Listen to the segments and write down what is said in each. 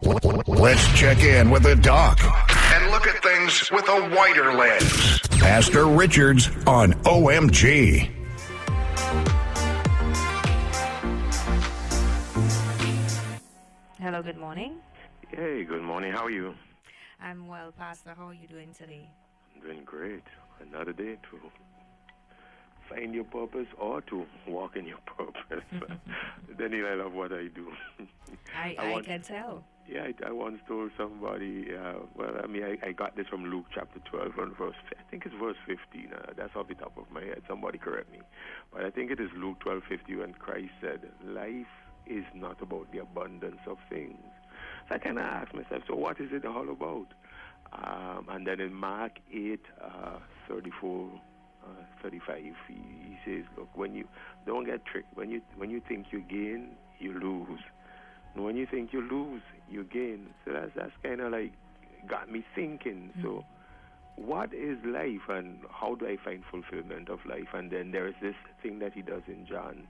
Let's check in with the doc and look at things with a wider lens. Pastor Richards on OMG. Hello, good morning. Hey, good morning. How are you? I'm well, Pastor. How are you doing today? I'm doing great. Another day to find your purpose or to walk in your purpose. Daniel, I love what I do. I can tell. Yeah, I once told somebody, I got this from Luke chapter 12, and I think it's verse 15. That's off the top of my head. Somebody correct me. But I think it is Luke 12:50 when Christ said, life is not about the abundance of things. So I kind of asked myself, so what is it all about? And then in Mark 8:34, 35, he says, look, when you don't get tricked, when you think you gain, you lose. And when you think you lose, you gain. So that's kind of like got me thinking. Mm-hmm. So what is life and how do I find fulfillment of life? And then there is this thing that he does in John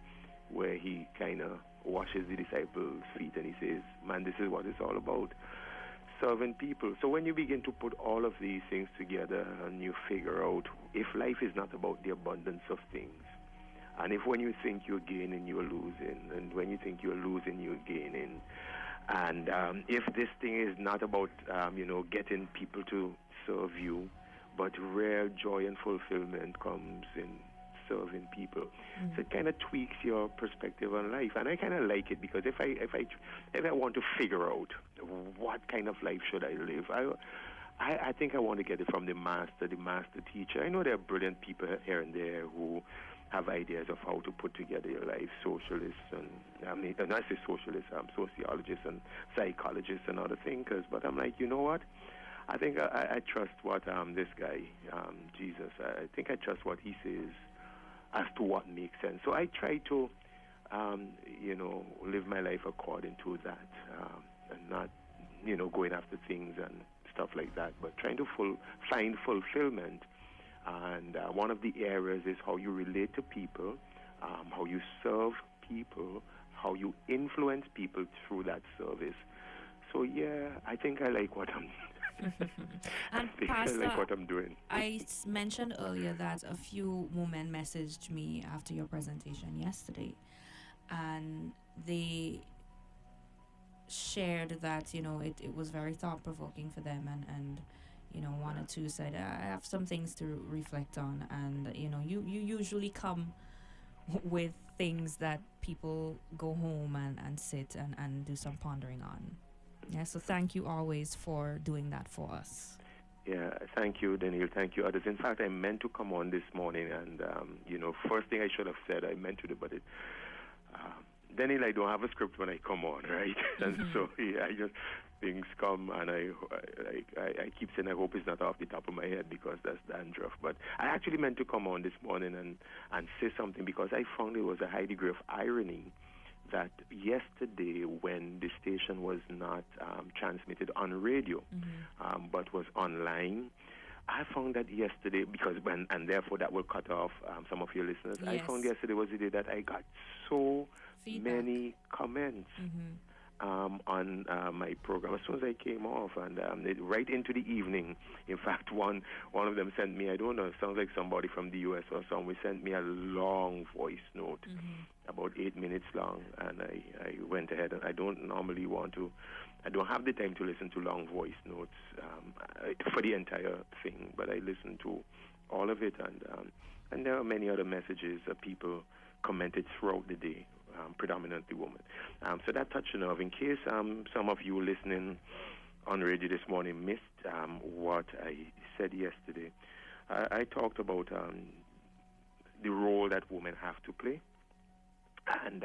where he kind of washes the disciples' feet and he says, man, this is what it's all about. Serving people. So when you begin to put all of these things together and you figure out if life is not about the abundance of things, and if when you think you're gaining, you're losing, and when you think you're losing, you're gaining, and if this thing is not about getting people to serve you, but real joy and fulfillment comes in serving people. Mm-hmm. So it kind of tweaks your perspective on life, and I kind of like it because if I want to figure out what kind of life should I live, I think I want to get it from the master teacher. I know there are brilliant people here and there who have ideas of how to put together your life, socialists and I say socialists, sociologists and psychologists and other thinkers. But I'm like, you know what? I think I trust what this guy, Jesus, I think I trust what he says as to what makes sense. So I try to, live my life according to that, and not, going after things and stuff like that, but trying to find fulfillment. And one of the areas is how you relate to people, how you serve people, how you influence people through that service. So yeah, I think I like what I'm And Pastor, I like what I'm doing. I mentioned earlier that a few women messaged me after your presentation yesterday, and they shared that it was very thought-provoking for them, and one or two said, I have some things to reflect on, and you usually come with things that people go home and sit and do some pondering on. Yeah, so thank you always for doing that for us. Yeah, thank you, Daniel. Thank you, others. In fact, I meant to come on this morning, and first thing I should have said, I meant to do, but Daniel, I don't have a script when I come on, right? And so I just things come, and I keep saying I hope it's not off the top of my head because that's dandruff. But I actually meant to come on this morning and say something because I found there was a high degree of irony that yesterday when the station was not transmitted on radio, but was online, I found that yesterday, and therefore that will cut off some of your listeners. Yes. I found yesterday was the day that I got so many comments on my program as soon as I came off, and right into the evening. In fact, one of them sent me, I don't know, it sounds like somebody from the U.S. or somewhere, sent me a long voice note, about 8 minutes long, and I went ahead, and I don't normally I don't have the time to listen to long voice notes for the entire thing, but I listened to all of it, and there are many other messages that people commented throughout the day, predominantly women. So that touched a nerve. In case some of you listening on radio this morning missed what I said yesterday, I talked about the role that women have to play. And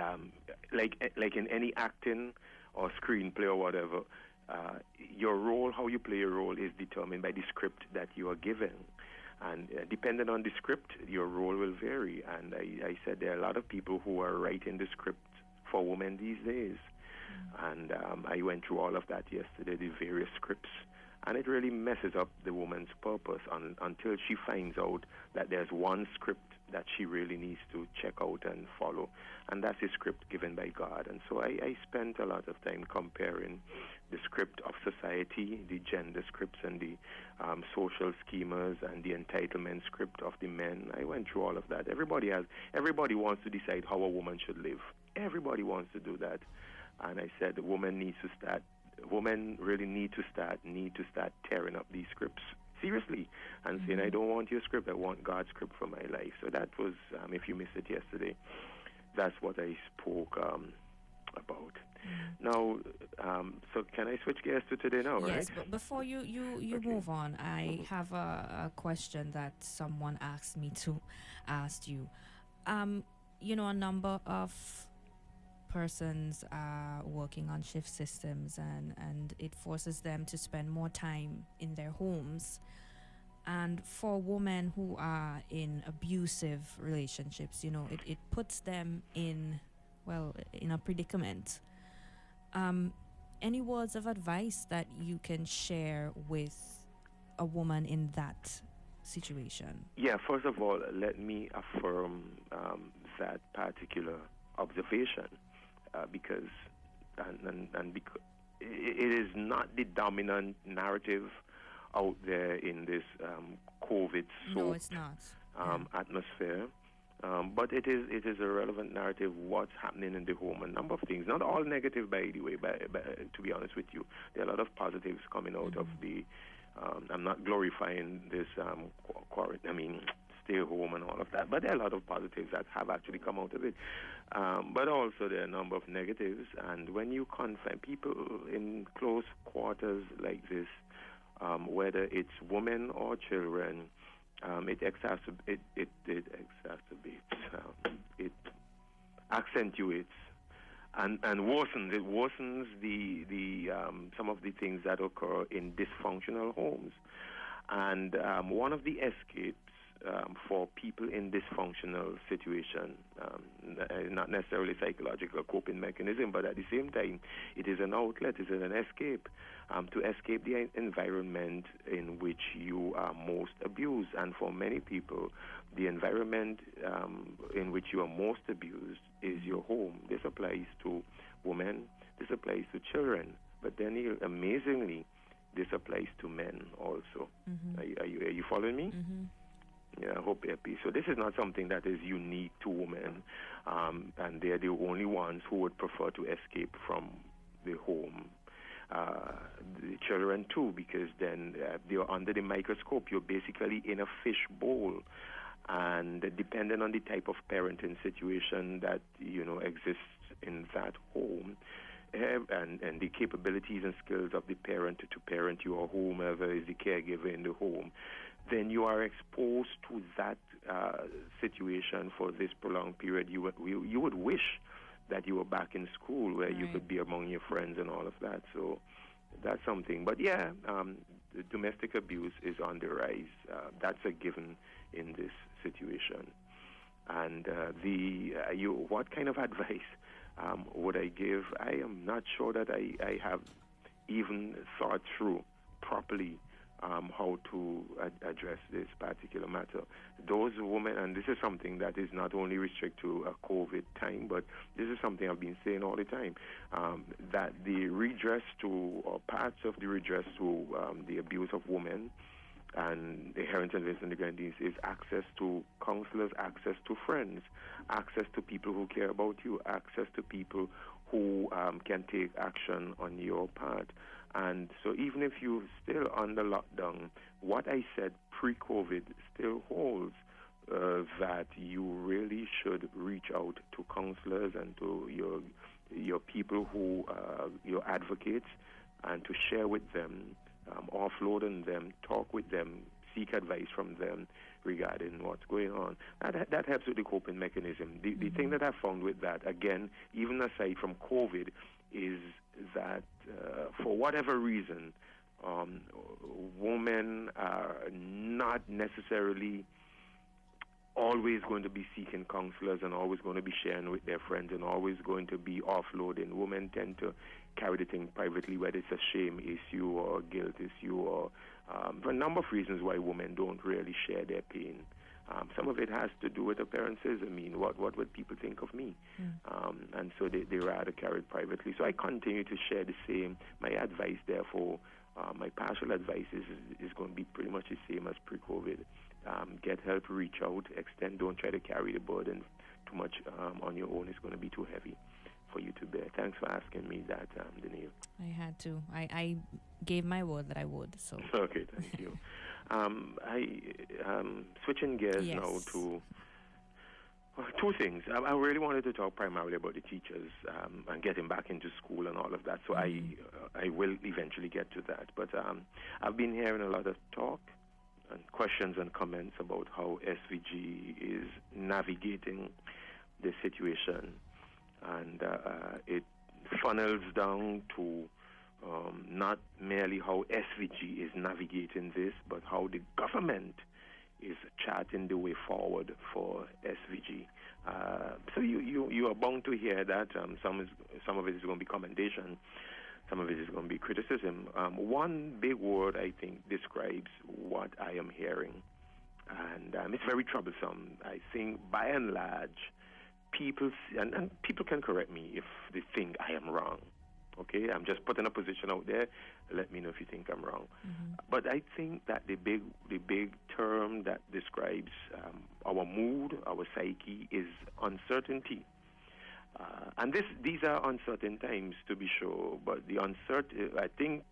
like in any acting or screenplay or whatever, your role, how you play your role, is determined by the script that you are given. And depending on the script, your role will vary. And I said there are a lot of people who are writing the script for women these days. And I went through all of that yesterday, the various scripts. And it really messes up the woman's purpose until she finds out that there's one script that she really needs to check out and follow. And that's a script given by God. And so I spent a lot of time comparing the script of society, the gender scripts and the social schemas and the entitlement script of the men. I went through all of that. Everybody wants to decide how a woman should live. Everybody wants to do that. And I said women really need to start tearing up these scripts seriously and saying, I don't want your script, I want God's script for my life. So that was, if you missed it yesterday, that's what I spoke about. Now, so can I switch gears to today now, right? Yes, but before you Okay. move on, I have a question that someone asked me to ask you. A number of persons are working on shift systems, and it forces them to spend more time in their homes. And for women who are in abusive relationships, it puts them in a predicament. Any words of advice that you can share with a woman in that situation? Yeah, first of all, let me affirm that particular observation because it is not the dominant narrative out there in this COVID No, it's not. atmosphere. But it is a relevant narrative, what's happening in the home. A number of things, not all negative, by the way, but to be honest with you. There are a lot of positives coming out of the, I'm not glorifying this, stay home and all of that, but there are a lot of positives that have actually come out of it. But also there are a number of negatives, and when you confine people in close quarters like this, whether it's women or children, it accentuates and worsens. It worsens the some of the things that occur in dysfunctional homes. And one of the escapes for people in dysfunctional situation, not necessarily psychological coping mechanism, but at the same time, it is an outlet, it is an escape, to escape the environment in which you are most abused. And for many people, the environment in which you are most abused is your home. This applies to women, this applies to children, but then amazingly, this applies to men also. Are you following me? Yeah, I hope you're happy. So this is not something that is unique to women, and they're the only ones who would prefer to escape from the home. The children too, because then they're under the microscope. You're basically in a fish bowl, and depending on the type of parenting situation that exists in that home, and the capabilities and skills of the parent to parent you or whomever is the caregiver in the home, then you are exposed to that situation for this prolonged period. You would wish that you were back in school where you could be among your friends and all of that. So that's something. But yeah, the domestic abuse is on the rise. That's a given in this situation. And what kind of advice would I give? I am not sure that I have even thought through properly how to address this particular matter. Those women, and this is something that is not only restricted to a COVID time, but this is something I've been saying all the time, that the redress to, or parts of the redress to the abuse of women and the inherent and negligence is access to counselors, access to friends, access to people who care about you, access to people who can take action on your part. And so even if you're still under lockdown, what I said pre-COVID still holds, that you really should reach out to counselors and to your people who, your advocates, and to share with them, offload on them, talk with them, seek advice from them regarding what's going on. That helps with the coping mechanism. The thing that I found with that, again, even aside from COVID, is that for whatever reason, women are not necessarily always going to be seeking counselors and always going to be sharing with their friends and always going to be offloading. Women tend to carry the thing privately, whether it's a shame issue or a guilt issue or for a number of reasons why women don't really share their pain. Some of it has to do with appearances. I mean, what would people think of me? And so they rather carry it privately. So I continue to share the same. My advice, therefore, my partial advice is going to be pretty much the same as pre-COVID. Get help, reach out, extend. Don't try to carry the burden too much on your own. It's going to be too heavy for you to bear. Thanks for asking me that, Danielle. I had to. I gave my word that I would. So okay, thank you. Switching gears now to two things. I really wanted to talk primarily about the teachers and getting back into school and all of that. So I will eventually get to that. But I've been hearing a lot of talk and questions and comments about how SVG is navigating the situation, and it funnels down to not merely how SVG is navigating this, but how the government is charting the way forward for SVG. So you are bound to hear that. Some of it is going to be commendation, some of it is going to be criticism. One big word, I think, describes what I am hearing, and it's very troublesome. I think, by and large, people, and people can correct me if they think I am wrong. Okay, I'm just putting a position out there. Let me know if you think I'm wrong. But I think that the big term that describes our mood, our psyche, is uncertainty. And these are uncertain times, to be sure. But the uncertain, I think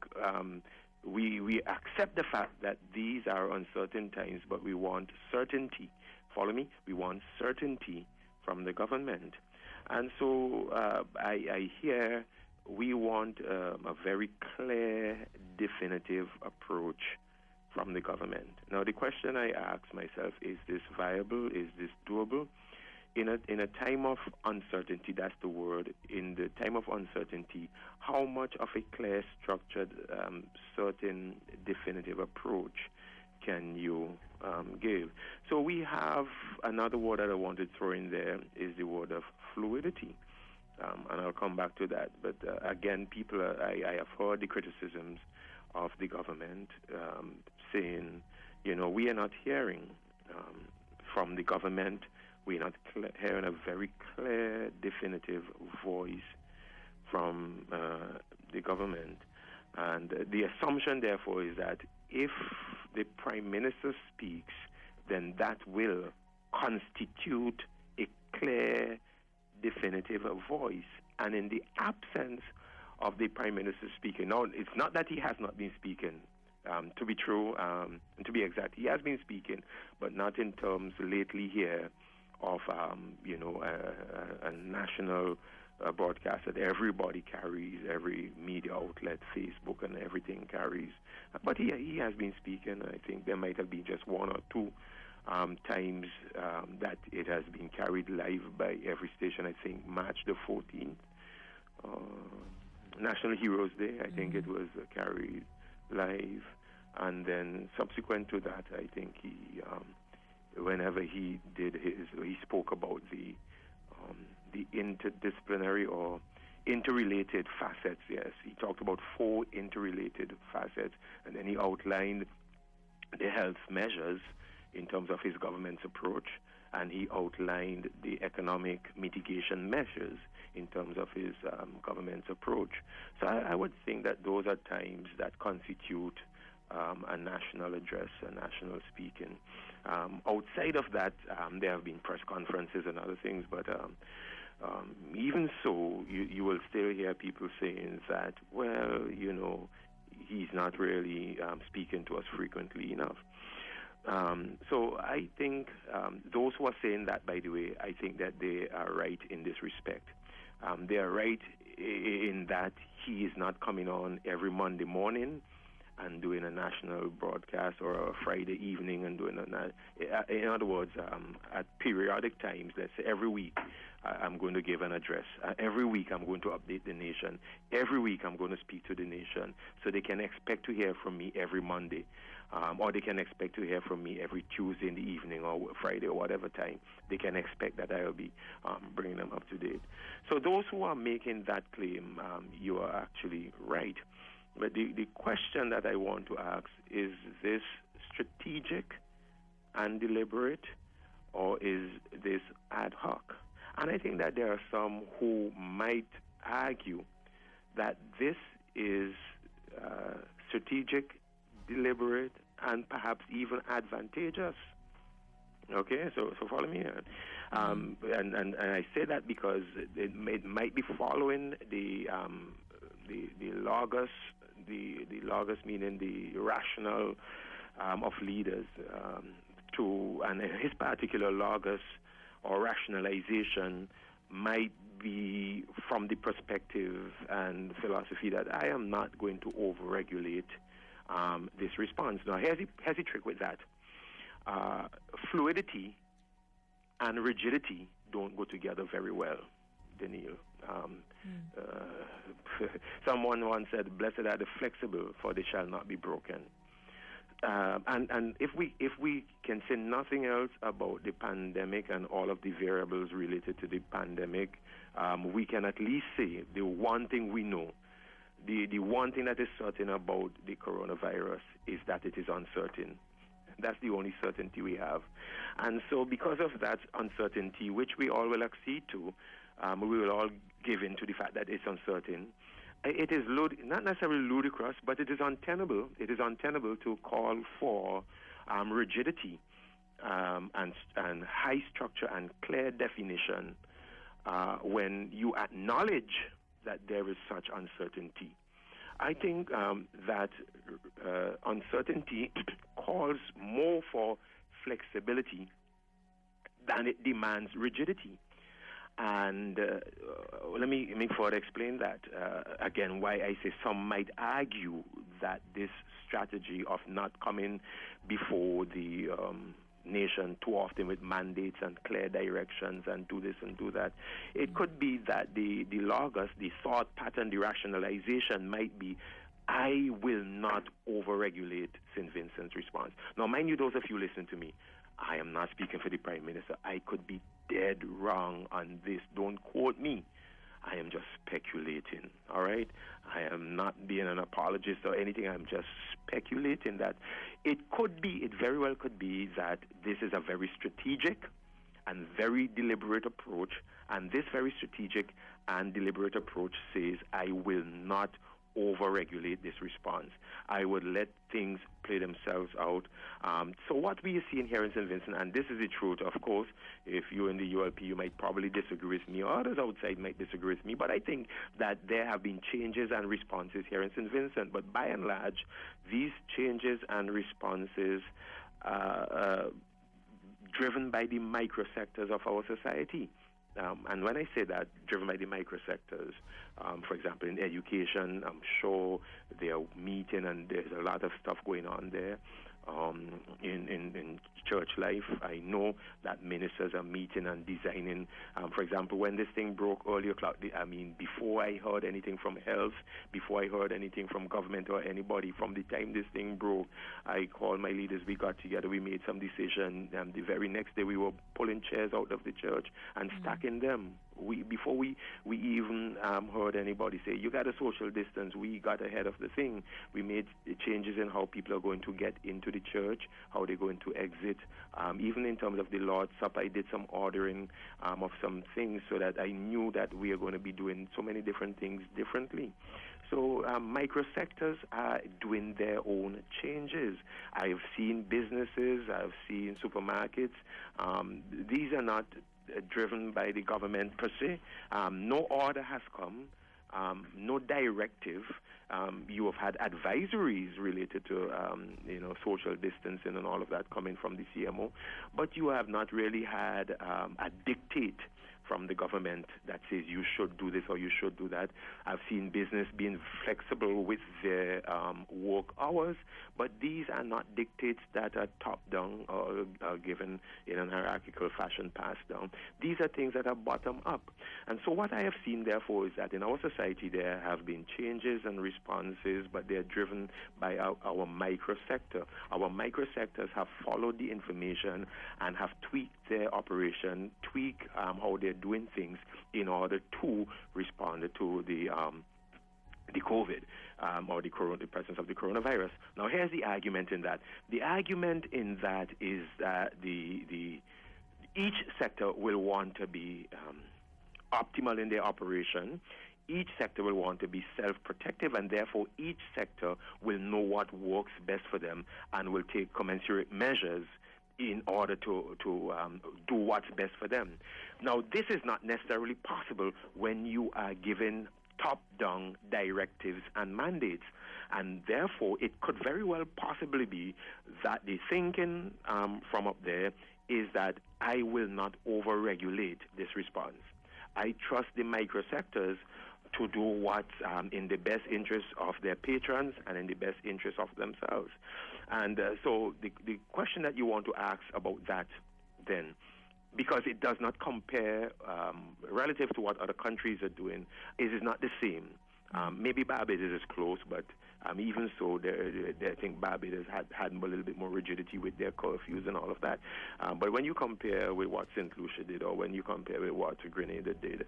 we accept the fact that these are uncertain times, but we want certainty. Follow me? We want certainty from the government. And so I hear we want a very clear, definitive approach from the government. Now, the question I ask myself, is this viable? Is this doable? In a time of uncertainty, that's the word, in the time of uncertainty, how much of a clear, structured, certain, definitive approach can you give? So we have another word that I want to throw in there is the word of fluidity. And I'll come back to that. But again, I have heard the criticisms of the government saying, we are not hearing from the government. We're not hearing a very clear, definitive voice from the government. And the assumption, therefore, is that if the Prime Minister speaks, then that will constitute a clear, definitive voice. And in the absence of the Prime Minister speaking, now, it's not that he has not been speaking. To be true, and to be exact, he has been speaking, but not in terms lately here of, a national broadcast that everybody carries, every media outlet, Facebook and everything carries. But he has been speaking. I think there might have been just one or two times that it has been carried live by every station. I think March the 14th, National Heroes Day, I think it was carried live. And then subsequent to that, I think he, whenever he spoke about the interdisciplinary or interrelated facets, yes. He talked about 4 interrelated facets, and then he outlined the health measures in terms of his government's approach, and he outlined the economic mitigation measures in terms of his government's approach. So I would think that those are times that constitute a national address, a national speaking. Outside of that, there have been press conferences and other things, but even so, you will still hear people saying that, well, he's not really speaking to us frequently enough. So I think those who are saying that, by the way, I think that they are right in this respect. They are right in that he is not coming on every Monday morning and doing a national broadcast, or a Friday evening and doing in other words, at periodic times, let's say every week, I'm going to give an address. Every week I'm going to update the nation. Every week I'm going to speak to the nation. So they can expect to hear from me every Monday. Or they can expect to hear from me every Tuesday in the evening or Friday or whatever time. They can expect that I will be bringing them up to date. So those who are making that claim, you are actually right. But the question that I want to ask, is this strategic and deliberate, or is this ad hoc? And I think that there are some who might argue that this is strategic, deliberate, and perhaps even advantageous. Okay, so follow me here. And I say that because it might be following the logos, the logos meaning the rationale of leaders, and his particular logos or rationalization might be from the perspective and philosophy that I am not going to overregulate this response. Now, here's the trick with that. Fluidity and rigidity don't go together very well, Daniel. Someone once said, "Blessed are the flexible, for they shall not be broken." And if we can say nothing else about the pandemic and all of the variables related to the pandemic, we can at least say the one thing we know. The one thing that is certain about the coronavirus is that it is uncertain. That's the only certainty we have. And so because of that uncertainty, which we all will accede to, we will all give in to the fact that it's uncertain. It is not necessarily ludicrous, but it is untenable. It is untenable to call for rigidity and high structure and clear definition when you acknowledge that there is such uncertainty. I think that uncertainty calls more for flexibility than it demands rigidity. And let me further explain that. Again, why I say some might argue that this strategy of not coming before the nation too often with mandates and clear directions and do this and do that. It could be that the logos, the thought pattern, the rationalization might be, I will not overregulate St. Vincent's response. Now, mind you, those of you listening to me, I am not speaking for the Prime Minister. I could be dead wrong on this. Don't quote me. I am just speculating, all right? I am not being an apologist or anything. I'm just speculating that it very well could be that this is a very strategic and very deliberate approach, and this very strategic and deliberate approach says, I will not overregulate this response. I would let things play themselves out. So what we are seeing here in St. Vincent, and this is the truth, of course, if you're in the ULP, you might probably disagree with me, or others outside might disagree with me, but I think that there have been changes and responses here in St. Vincent. But by and large, these changes and responses are driven by the microsectors of our society. And when I say that, driven by the microsectors, for example, in education, I'm sure they are meeting and there's a lot of stuff going on there. In church life, I know that ministers are meeting and designing. For example, when this thing broke earlier, before I heard anything from health, before I heard anything from government or anybody, from the time this thing broke, I called my leaders, we got together, we made some decision. The very next day, we were pulling chairs out of the church and stacking them. Before we even heard anybody say, you got to social distance, we got ahead of the thing. We made changes in how people are going to get into the church, how they're going to exit. Even in terms of the Lord's Supper, I did some ordering of some things so that I knew that we are going to be doing so many different things differently. So microsectors are doing their own changes. I've seen businesses, I've seen supermarkets. These are not driven by the government per se. No order has come, no directive. You have had advisories related to social distancing and all of that coming from the CMO, but you have not really had a dictate from the government that says you should do this or you should do that. I've seen business being flexible with their work hours, but these are not dictates that are top-down or given in an hierarchical fashion, passed down. These are things that are bottom-up. And so what I have seen, therefore, is that in our society there have been changes and responses, but they're driven by our microsector. Our microsectors have followed the information and have tweaked their operation, how they're doing things in order to respond to the COVID or the presence of the coronavirus. Now, here's the argument in that. The argument in that is that each sector will want to be optimal in their operation. Each sector will want to be self-protective, and therefore each sector will know what works best for them and will take commensurate measures in order to do what's best for them. Now, this is not necessarily possible when you are given top-down directives and mandates, and therefore it could very well possibly be that the thinking from up there is that I will not over-regulate this response. I trust the microsectors to do what's in the best interest of their patrons and in the best interest of themselves. And so the question that you want to ask about that then, because it does not compare relative to what other countries are doing, it is not the same. Maybe Barbados is close, but even so, I think Barbados had a little bit more rigidity with their curfews and all of that. But when you compare with what St. Lucia did, or when you compare with what Grenada did,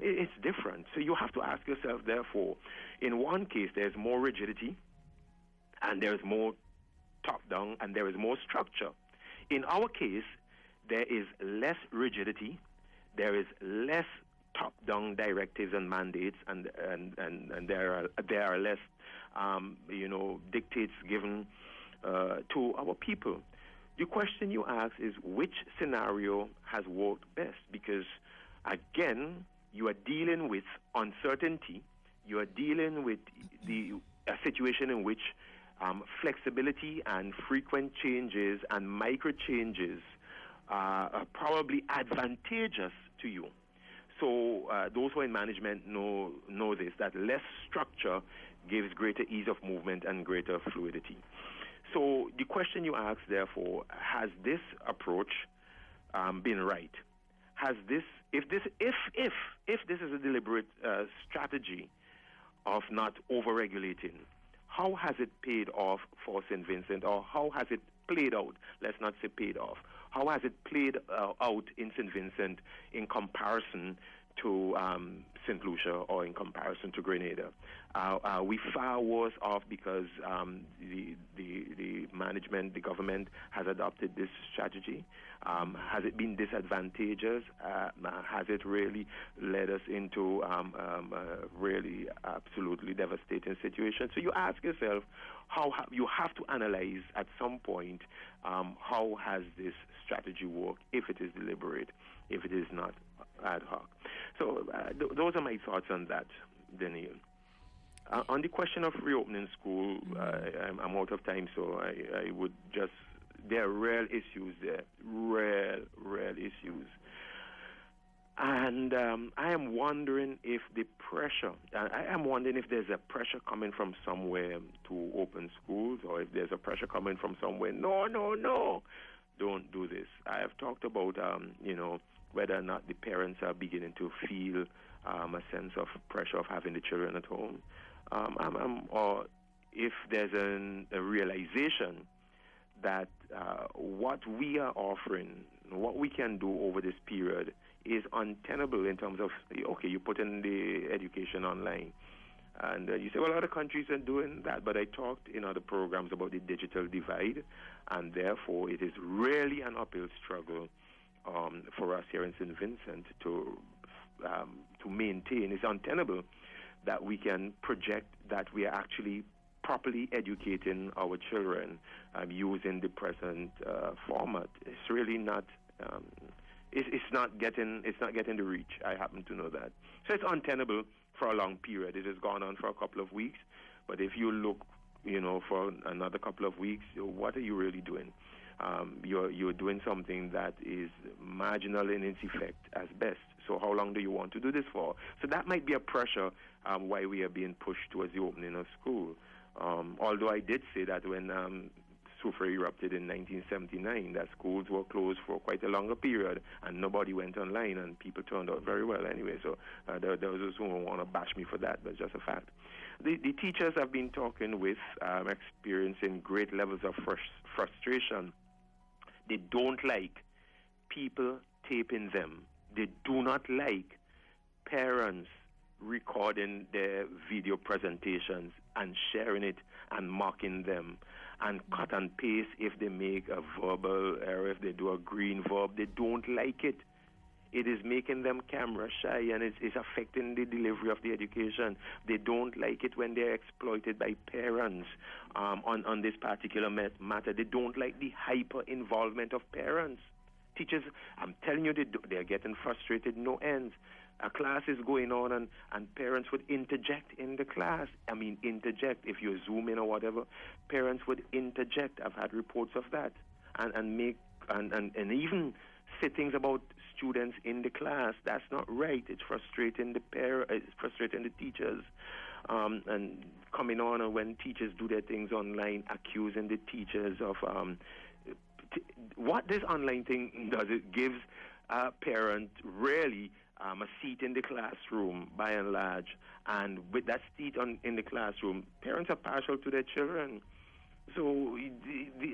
it's different. So you have to ask yourself, therefore, in one case, there's more rigidity, and there's more top-down, and there is more structure. In our case, there is less rigidity, there is less top-down directives and mandates, and there are less, dictates given to our people. The question you ask is which scenario has worked best? Because again, you are dealing with uncertainty. You are dealing with a situation in which flexibility and frequent changes and micro changes are probably advantageous to you. So those who are in management know this, that less structure gives greater ease of movement and greater fluidity. So the question you ask, therefore, has this approach been right? Has this, if this is a deliberate strategy of not over-regulating, how has it paid off for St. Vincent, or how has it played out? Let's not say paid off. How has it played out in St. Vincent in comparison to St. Lucia or in comparison to Grenada? Are we far worse off because the management, the government has adopted this strategy? Has it been disadvantageous? Has it really led us into a really absolutely devastating situation? So you ask yourself, you have to analyze at some point how has this strategy worked, if it is deliberate, if it is not ad hoc. So those are my thoughts on that, Daniel. On the question of reopening school, I'm out of time, so I would just, there are real issues there, real issues. And I am wondering if the pressure, I am wondering if there's a pressure coming from somewhere to open schools, or if there's a pressure coming from somewhere, no, don't do this. I have talked about, whether or not the parents are beginning to feel a sense of pressure of having the children at home, or if there's a realization that what we are offering, what we can do over this period is untenable in terms of, okay, you put in the education online. And you say, well, other countries are doing that, but I talked in other programs about the digital divide, and therefore it is really an uphill struggle for us here in St. Vincent to maintain. It's untenable that we can project that we are actually properly educating our children using the present format. It's really not. It's not getting the reach. I happen to know that. So it's untenable for a long period. It has gone on for a couple of weeks, but if you look, for another couple of weeks, what are you really doing? You're doing something that is marginal in its effect as best. So how long do you want to do this for? So that might be a pressure why we are being pushed towards the opening of school. Although I did say that when SUFRA erupted in 1979, that schools were closed for quite a longer period and nobody went online, and people turned out very well anyway. So there was those who want to bash me for that, but it's just a fact. The teachers have been talking with experiencing great levels of frustration. They don't like people taping them. They do not like parents recording their video presentations and sharing it and mocking them, and cut and paste if they make a verbal error, if they do a green verb, they don't like it. It is making them camera shy, and it's affecting the delivery of the education. They don't like it when they're exploited by parents on this particular matter. They don't like the hyper involvement of parents. Teachers, I'm telling you, they're getting frustrated no ends. A class is going on, and parents would interject in the class. I mean, interject. If you zoom in or whatever, parents would interject. I've had reports of that, and even say things about students in the class. That's not right. It's frustrating it's frustrating the teachers, and coming on, and when teachers do their things online, accusing the teachers of what this online thing does. It gives a parent really a seat in the classroom, by and large, and with that seat in the classroom, parents are partial to their children. So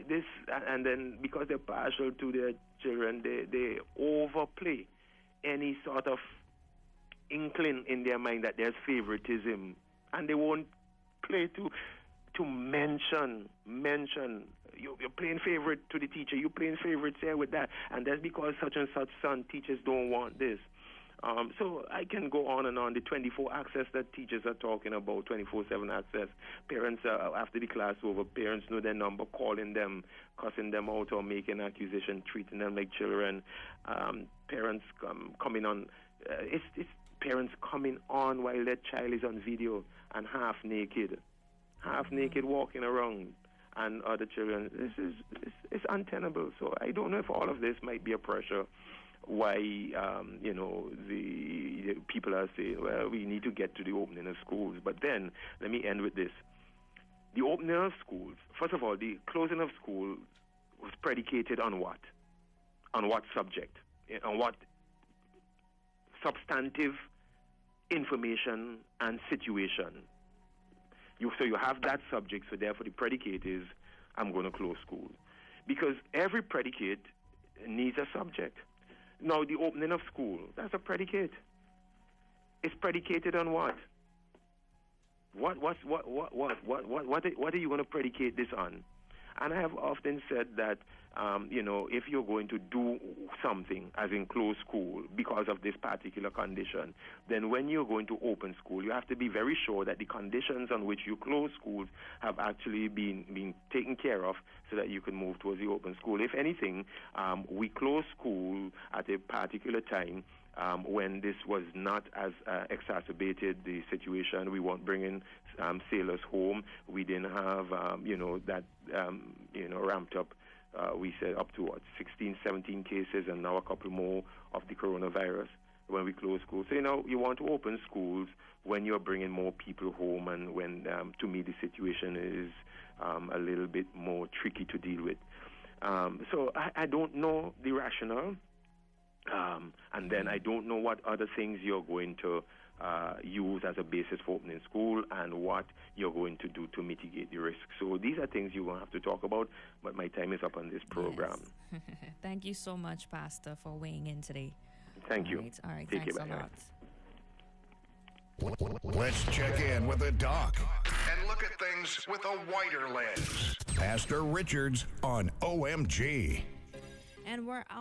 this, and then because they're partial to their children, they overplay any sort of inkling in their mind that there's favoritism, and they won't play to mention you're playing favorite to the teacher, you're playing favorites here with that, and that's because such and such son, teachers don't want this. So I can go on and on. The 24 access that teachers are talking about, 24/7 access. Parents, after the class over, parents know their number, calling them, cussing them out, or making accusation, treating them like children. Parents coming on. It's parents coming on while their child is on video and half naked walking around, and other children. It's untenable. So I don't know if all of this might be a pressure. Why, the people are saying, well, we need to get to the opening of schools. But then, let me end with this. The opening of schools, first of all, the closing of school was predicated on what? On what subject? On what substantive information and situation? So you have that subject, so therefore the predicate is, I'm going to close school. Because every predicate needs a subject. Now, the opening of school, that's a predicate. It's predicated on what? What are you going to predicate this on? And I have often said that, if you're going to do something, as in close school, because of this particular condition, then when you're going to open school, you have to be very sure that the conditions on which you close schools have actually been taken care of so that you can move towards the open school. If anything, we closed school at a particular time when this was not as exacerbated the situation. We weren't bringing sailors home. We didn't have, that, ramped up. We said up to 16, 17 cases, and now a couple more of the coronavirus when we close schools. So, you want to open schools when you're bringing more people home, and when, to me, the situation is a little bit more tricky to deal with. So I don't know the rationale. And then I don't know what other things you're going to use as a basis for opening school, and what you're going to do to mitigate the risk. So these are things you will have to talk about, but my time is up on this program. Yes. Thank you so much, Pastor, for weighing in today. Thank you. All right. Take Thanks care, a lot. Let's check in with the doc and look at things with a wider lens. Pastor Richards on OMG. And we're out.